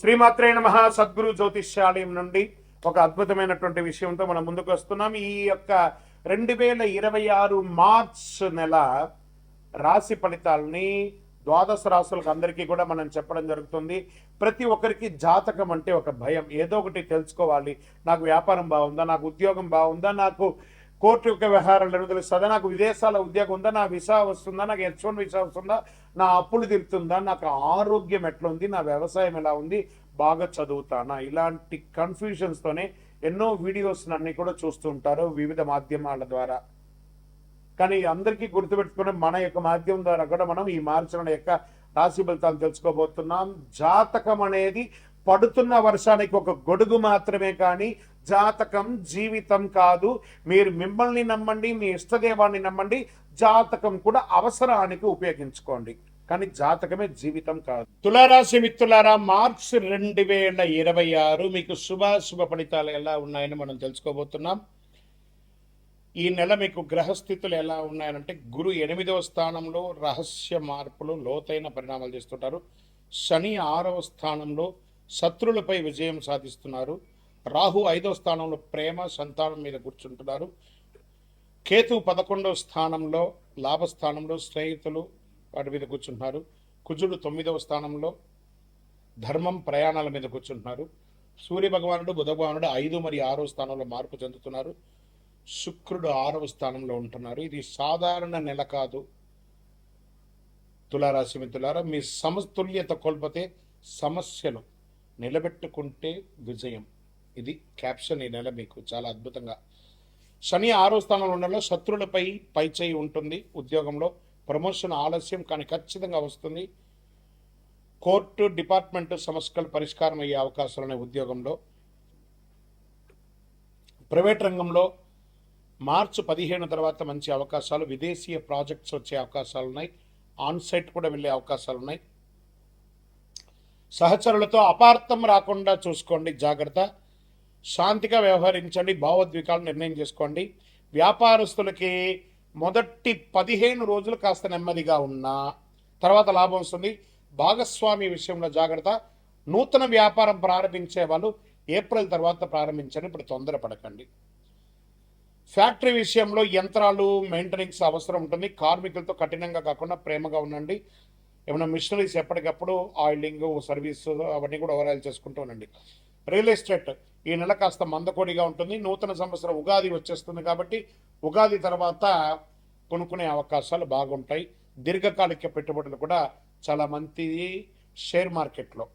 శ్రీమాత్రే నమః. సద్గురు జ్యోతిష్యాలయం నుండి ఒక అద్భుతమైనటువంటి విషయంతో మనం ముందుకు వస్తున్నాం. ఈ యొక్క 2026 మార్చ్ నెల రాశి ఫలితాలని ద్వాదశ రాశులకు అందరికీ కూడా మనం చెప్పడం జరుగుతుంది. ప్రతి ఒక్కరికి జాతకం అంటే ఒక భయం, ఏదో ఒకటి తెలుసుకోవాలి. నాకు వ్యాపారం బాగుందా, నాకు ఉద్యోగం బాగుందా, నాకు కోర్టు యొక్క వ్యవహారాలు తెలుస్తుందా, నాకు విదేశాల ఉద్యోగం ఉందా, నా వీసా వస్తుందా, నాకు H1 వీసా వస్తుందా, నా అప్పులు తీరుతుందా, నాకు ఆరోగ్యం ఎట్లుంది, నా వ్యవసాయం ఎలా ఉంది, బాగా చదువుతానా, ఇలాంటి కన్ఫ్యూజన్స్తోనే ఎన్నో వీడియోస్ అన్ని కూడా చూస్తుంటారు వివిధ మాధ్యమాల ద్వారా. కానీ అందరికీ గుర్తుపెట్టుకుని మన యొక్క మాధ్యమం ద్వారా కూడా మనం ఈ మార్చి నెల యొక్క రాశి ఫలితాలు తెలుసుకోబోతున్నాం. జాతకం అనేది పడుతున్న వర్షానికి ఒక గొడుగు మాత్రమే, కానీ జాతకం జీవితం కాదు. మీరు మిమ్మల్ని నమ్మండి, మీ ఇష్టదేవాన్ని నమ్మండి, జాతకం కూడా అవసరానికి ఉపయోగించుకోండి, కానీ జాతకమే జీవితం కాదు. తులారాశి మిత్రులారా, మార్చ్ 2026 మీకు శుభ ఫలితాలు ఎలా ఉన్నాయని మనం తెలుసుకోబోతున్నాం. ఈ నెల మీకు గ్రహస్థితులు ఎలా ఉన్నాయంటే, గురు 8వ స్థానంలో రహస్య మార్పులు, లోతైన పరిణామాలు చేస్తుంటారు. శని 6వ స్థానంలో శత్రులపై విజయం సాధిస్తున్నారు. రాహు 5వ స్థానంలో ప్రేమ, సంతానం మీద కూర్చుంటున్నారు. కేతు 11వ స్థానంలో లాభస్థానంలో స్నేహితులు వాటి మీద కూర్చుంటున్నారు. కుజుడు 9వ స్థానంలో ధర్మం, ప్రయాణాల మీద కూర్చుంటున్నారు. సూర్య భగవానుడు, బుధ భగవానుడు 5 మరియు 6వ స్థానంలో మార్పు చెందుతున్నారు. శుక్రుడు 6వ స్థానంలో ఉంటున్నారు. ఇది సాధారణ నెల కాదు. తులారాశి మిత్రులారా, మీ సమతుల్యత కోల్పోతే సమస్యలు, నిలబెట్టుకుంటే విజయం. ఇది క్యాప్షన్ ఈ నెల మీకు చాలా అద్భుతంగా. శని 6వ స్థానంలో ఉండడంలో శత్రులపై పైచేయి ఉంటుంది. ఉద్యోగంలో ప్రమోషన్ ఆలస్యం కానీ ఖచ్చితంగా వస్తుంది. కోర్టు, డిపార్ట్మెంట్ సమస్యలు పరిష్కారం అయ్యే అవకాశాలు ఉన్నాయి. ఉద్యోగంలో, ప్రైవేట్ రంగంలో మార్చి 15 తర్వాత మంచి అవకాశాలు, విదేశీయ ప్రాజెక్ట్స్ వచ్చే అవకాశాలు ఉన్నాయి. ఆన్సైట్ కూడా వెళ్ళే అవకాశాలు ఉన్నాయి. సహచరులతో అపార్థం రాకుండా చూసుకోండి, జాగ్రత్త. శాంతిగా వ్యవహరించండి, భావోద్వేగాలు నిర్ణయం చేసుకోండి. వ్యాపారస్తులకి మొదటి 15 రోజులు కాస్త నెమ్మదిగా ఉన్నా తర్వాత లాభం వస్తుంది. భాగస్వామి విషయంలో జాగ్రత్త. నూతన వ్యాపారం ప్రారంభించే వాళ్ళు ఏప్రిల్ తర్వాత ప్రారంభించండి, ఇప్పుడు తొందరపడకండి. ఫ్యాక్టరీ విషయంలో యంత్రాలు మెయింటెనెన్స్ అవసరం ఉంటుంది. కార్మికులతో కఠినంగా కాకుండా ప్రేమగా ఉండండి. ఏమైనా మిషనరీస్ ఎప్పటికప్పుడు ఆయిలింగ్, సర్వీస్ అవన్నీ కూడా ఓవరాల్ చేసుకుంటూ ఉండండి. రియల్ ఎస్టేట్ ఈ నెల కాస్త మందకోడిగా ఉంటుంది. నూతన సంవత్సరం ఉగాది వచ్చేస్తుంది కాబట్టి ఉగాది తర్వాత కొనుక్కునే అవకాశాలు బాగుంటాయి. దీర్ఘకాలిక పెట్టుబడులు కూడా చాలా మంచిది. షేర్ మార్కెట్లో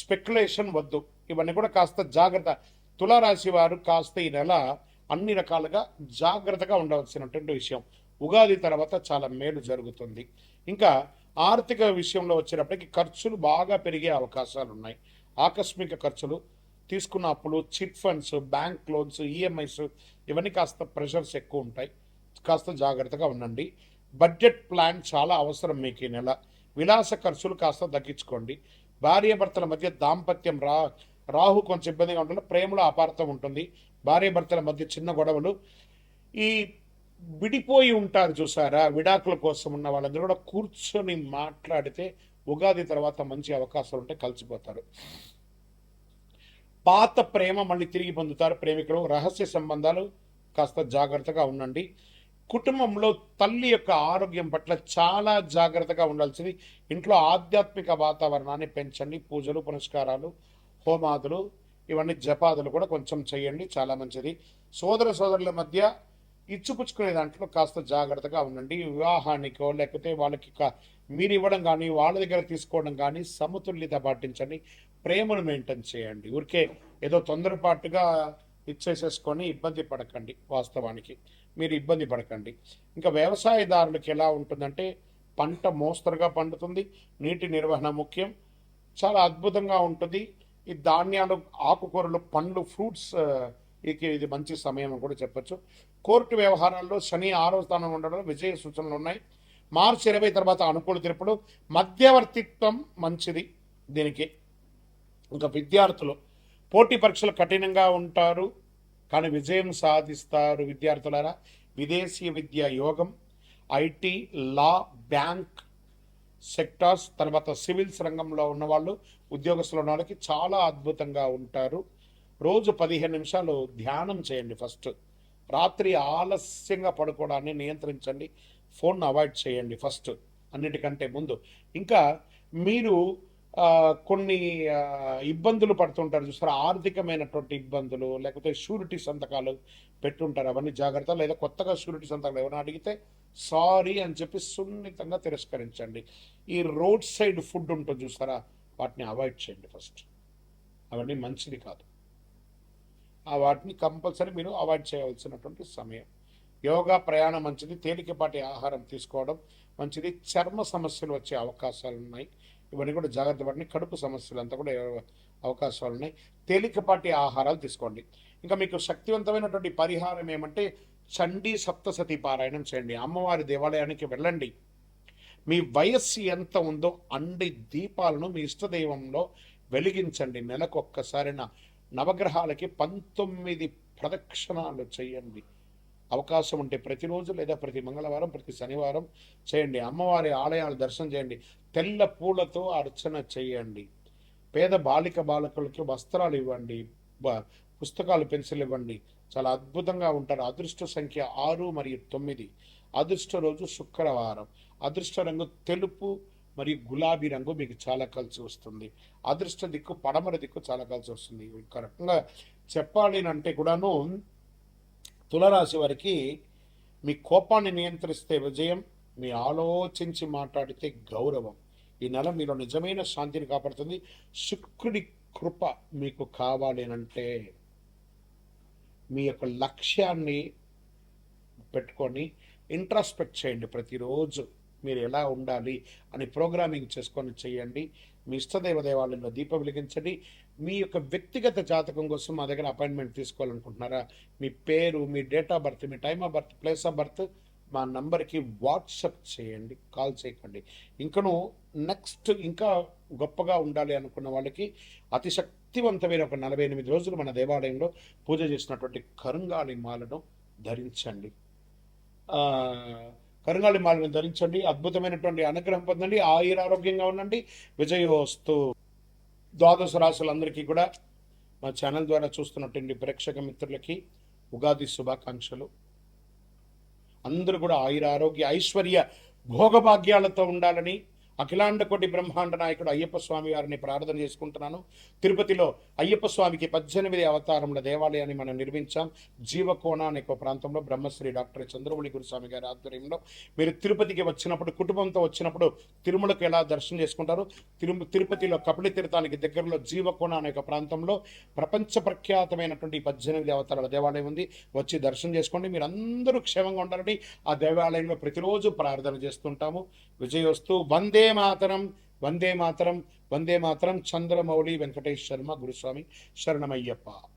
స్పెక్యులేషన్ వద్దు, ఇవన్నీ కూడా కాస్త జాగ్రత్త. తులారాశి వారు కాస్త ఈ నెల అన్ని రకాలుగా జాగ్రత్తగా ఉండవలసినటువంటి విషయం. ఉగాది తర్వాత చాలా మేలు జరుగుతుంది. ఇంకా ఆర్థిక విషయంలో వచ్చేటప్పటికి ఖర్చులు బాగా పెరిగే అవకాశాలు ఉన్నాయి. ఆకస్మిక ఖర్చులు, తీసుకున్న అప్పులు, chit funds, bank loans, EMIs ఇవన్నీ కాస్త ప్రెషర్స్ ఎక్కువ ఉంటాయి. కాస్త జాగ్రత్తగా ఉండండి. బడ్జెట్ ప్లాన్ చాలా అవసరం మీకు ఈ నెల. విలాస ఖర్చులు కాస్త తగ్గించుకోండి. భార్యాభర్తల మధ్య దాంపత్యం రాహు కొంచెం ఇబ్బందిగా ఉంటుంది. ప్రేమలో అపార్థం ఉంటుంది. భార్యాభర్తల మధ్య చిన్న గొడవలు. ఈ విడిపోయి ఉంటారు చూసారా, విడాకుల కోసం ఉన్న వాళ్ళందరూ కూడా కూర్చొని మాట్లాడితే ఉగాది తర్వాత మంచి అవకాశాలు ఉంటే కలిసిపోతారు. పాత ప్రేమ మళ్ళీ తిరిగి పొందుతారు ప్రేమికులు. రహస్య సంబంధాలు కాస్త జాగ్రత్తగా ఉండండి. కుటుంబంలో తల్లి యొక్క ఆరోగ్యం పట్ల చాలా జాగ్రత్తగా ఉండాల్సింది. ఇంట్లో ఆధ్యాత్మిక వాతావరణాన్ని పెంచండి. పూజలు, పునస్కారాలు, హోమాదులు, ఇవన్నీ జపాదులు కూడా కొంచెం చేయండి, చాలా మంచిది. సోదరుల మధ్య ఇచ్చుపుచ్చుకునే దాంట్లో కాస్త జాగ్రత్తగా ఉండండి. వివాహానికో లేకపోతే వాళ్ళకి మీరు ఇవ్వడం కానీ వాళ్ళ దగ్గర తీసుకోవడం కానీ సమతుల్యత పాటించండి. ప్రేమను మెయింటైన్ చేయండి. ఊరికే ఏదో తొందరపాటుగా ఇచ్చేసేసుకొని ఇబ్బంది పడకండి. వాస్తవానికి మీరు ఇబ్బంది పడకండి. ఇంకా వ్యవసాయదారులకు ఎలా ఉంటుందంటే, పంట మోస్తరుగా పండుతుంది. నీటి నిర్వహణ ముఖ్యం. చాలా అద్భుతంగా ఉంటుంది. ఈ ధాన్యాలు, ఆకుకూరలు, పండ్లు, ఫ్రూట్స్ ఇది మంచి సమయం అని కూడా చెప్పచ్చు. కోర్టు వ్యవహారాల్లో శని 6వ స్థానం ఉండడంలో విజయ సూచనలు ఉన్నాయి. మార్చి 20 తర్వాత అనుకూల తీర్పులు. మధ్యవర్తిత్వం మంచిది దీనికి. ఇంకా విద్యార్థులు పోటీ పరీక్షలు కఠినంగా ఉంటారు కానీ విజయం సాధిస్తారు. విద్యార్థులారా, విదేశీ విద్య యోగం, ఐటీ, లా, బ్యాంక్, సెక్టార్స్, తర్వాత సివిల్స్ రంగంలో ఉన్నవాళ్ళు, ఉద్యోగస్తులు ఉన్న వాళ్ళకి చాలా అద్భుతంగా ఉంటారు. రోజు 15 నిమిషాలు ధ్యానం చేయండి. ఫస్ట్ రాత్రి ఆలస్యంగా పడుకోవడాన్ని నియంత్రించండి. ఫోన్ అవాయిడ్ చేయండి ఫస్ట్, అన్నిటికంటే ముందు. ఇంకా మీరు కొన్ని ఇబ్బందులు పడుతుంటారు చూసారా, ఆర్థికమైనటువంటి ఇబ్బందులు, లేకపోతే షూరిటీ సంతకాలు పెట్టుంటారు, అవన్నీ జాగ్రత్త. లేదా కొత్తగా షూరిటీ సంతకాలు ఎవరైనా అడిగితే సారీ అని చెప్పి సున్నితంగా తిరస్కరించండి. ఈ రోడ్ సైడ్ ఫుడ్ ఉంటుంది చూసారా, వాటిని అవాయిడ్ చేయండి ఫస్ట్. అవన్నీ మంచిది కాదు. వాటిని కంపల్సరీ మీరు అవాయిడ్ చేయవలసినటువంటి సమయం. యోగా, ప్రయాణం మంచిది. తేలికపాటి ఆహారం తీసుకోవడం మంచిది. చర్మ సమస్యలు వచ్చే అవకాశాలు ఉన్నాయి, ఇవన్నీ కూడా జాగ్రత్త పడిన. కడుపు సమస్యలు అంతా కూడా అవకాశాలు ఉన్నాయి. తేలికపాటి ఆహారాలు తీసుకోండి. ఇంకా మీకు శక్తివంతమైనటువంటి పరిహారం ఏమంటే చండీ సప్తసతి పారాయణం చేయండి. అమ్మవారి దేవాలయానికి వెళ్ళండి. మీ వయస్సు ఎంత ఉందో అన్ని దీపాలను మీ ఇష్టదైవంలో వెలిగించండి. నెలకొక్కసారి నవగ్రహాలకి 19 ప్రదక్షిణాలు చేయండి. అవకాశం ఉంటే ప్రతిరోజు లేదా ప్రతి మంగళవారం, ప్రతి శనివారం చేయండి. అమ్మవారి ఆలయాలు దర్శనం చేయండి. తెల్ల పూలతో అర్చన చేయండి. పేద బాలిక బాలకులకి వస్త్రాలు ఇవ్వండి, పుస్తకాలు, పెన్సిల్ ఇవ్వండి. చాలా అద్భుతంగా ఉంటారు. అదృష్ట సంఖ్య 6 మరియు 9. అదృష్ట రోజు శుక్రవారం. అదృష్ట రంగు తెలుపు మరియు గులాబీ రంగు మీకు చాలా కలిసి వస్తుంది. అదృష్ట దిక్కు పడమర దిక్కు చాలా కలిసి వస్తుంది. ఒక రకంగా చెప్పాలి అంటే కూడాను తులరాశి వారికి మీ కోపాన్ని నియంత్రిస్తే విజయం, మీ ఆలోచించి మాట్లాడితే గౌరవం. ఈ నెల మీలో నిజమైన శాంతిని కాపాడుతుంది. శుక్రుడి కృప మీకు కావాలి అంటే మీ యొక్క లక్ష్యాన్ని పెట్టుకొని ఇంట్రాస్పెక్ట్ చేయండి. ప్రతిరోజు మీరు ఎలా ఉండాలి అని ప్రోగ్రామింగ్ చేసుకొని చేయండి. మీ ఇష్టదైవ దేవాలయంలో దీపం వెలిగించండి. మీ యొక్క వ్యక్తిగత జాతకం కోసం మా దగ్గర అపాయింట్మెంట్ తీసుకోవాలనుకుంటున్నారా? మీ పేరు, మీ డేట్ ఆఫ్ బర్త్, మీ time of birth, place of birth మా నంబర్కి వాట్సప్ చేయండి, కాల్ చేయకండి. ఇంకను నెక్స్ట్ ఇంకా గొప్పగా ఉండాలి అనుకున్న వాళ్ళకి అతి శక్తివంతమైన ఒక 48 రోజులు మన దేవాలయంలో పూజ చేసినటువంటి కరుంగాళి మాలను ధరించండి. కరుంగాళి మాలను ధరించండి. అద్భుతమైనటువంటి అనుగ్రహం పొందండి. ఆరోగ్యంగా ఉండండి. విజయోస్తు. ద్వాదశ రాశులందరికీ కూడా మా ఛానల్ ద్వారా చూస్తున్నటువంటి ప్రేక్షక మిత్రులకి ఉగాది శుభాకాంక్షలు. అందరూ కూడా ఆరోగ్య, ఐశ్వర్య, భోగభాగ్యాలతో ఉండాలని అఖిలాండ కోటి బ్రహ్మాండ నాయకుడు అయ్యప్ప స్వామి వారిని ప్రార్థన చేసుకుంటున్నాను. తిరుపతిలో అయ్యప్ప స్వామికి 18 అవతారముల దేవాలయాన్ని మనం నిర్మించాం. జీవకోణ అనే ఒక ప్రాంతంలో బ్రహ్మశ్రీ డాక్టర్ చంద్రమౌళి గురుస్వామి గారి ఆధ్వర్యంలో మీరు తిరుపతికి వచ్చినప్పుడు, కుటుంబంతో వచ్చినప్పుడు తిరుమలకు ఎలా దర్శనం చేసుకుంటారు? తిరుపతిలో కపిల తీర్థానికి దగ్గరలో జీవకోణ అనే ఒక ప్రాంతంలో ప్రపంచ ప్రఖ్యాతమైనటువంటి 18 అవతారాల దేవాలయం ఉంది. వచ్చి దర్శనం చేసుకోండి. మీరు అందరూ క్షేమంగా ఉండాలని ఆ దేవాలయంలో ప్రతిరోజు ప్రార్థన చేస్తుంటాము. విజయోస్తు. వందే మాతరం, వందే మాతరం, వందే మాతరం. చంద్రమౌళి వెంకటేష్ శర్మ గురుస్వామి. శరణమయ్యప్ప.